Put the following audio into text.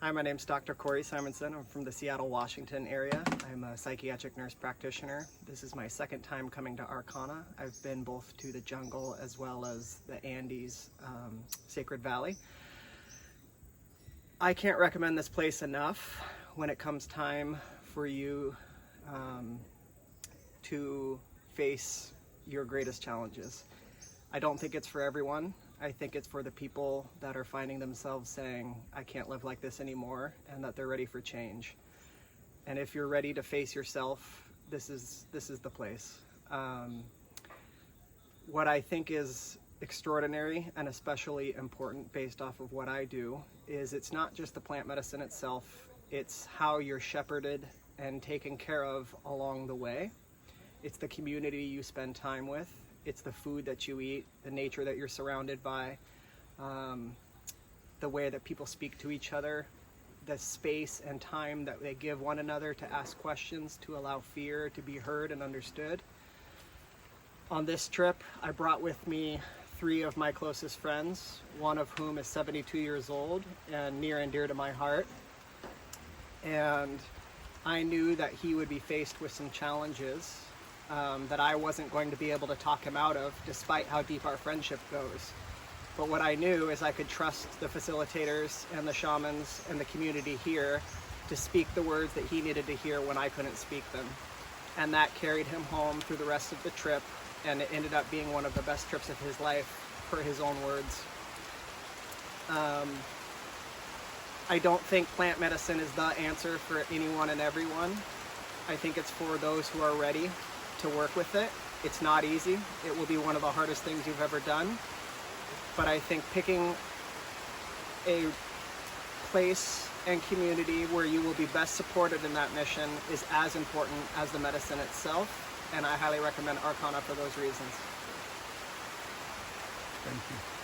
Hi, my name's Dr. Kory Simonson. I'm from the Seattle, Washington area. I'm a psychiatric nurse practitioner. This is my second time coming to Arkana. I've been both to the jungle as well as the Andes Sacred Valley. I can't recommend this place enough when it comes time for you to face your greatest challenges. I don't think it's for everyone. I think it's for the people that are finding themselves saying, I can't live like this anymore, and that they're ready for change. And if you're ready to face yourself, this is the place. What I think is extraordinary and especially important based off of what I do is it's not just the plant medicine itself, it's how you're shepherded and taken care of along the way. It's the community you spend time with. It's the food that you eat, the nature that you're surrounded by, the way that people speak to each other, the space and time that they give one another to ask questions, to allow fear to be heard and understood. On this trip, I brought with me 3 of my closest friends, one of whom is 72 years old and near and dear to my heart. And I knew that he would be faced with some challenges that I wasn't going to be able to talk him out of, despite how deep our friendship goes. But what I knew is I could trust the facilitators and the shamans and the community here to speak the words that he needed to hear when I couldn't speak them. And that carried him home through the rest of the trip, and it ended up being one of the best trips of his life, per his own words. I don't think plant medicine is the answer for anyone and everyone. I think it's for those who are ready to work with it. It's not easy. It will be one of the hardest things you've ever done. But I think picking a place and community where you will be best supported in that mission is as important as the medicine itself. And I highly recommend Arkana for those reasons. Thank you.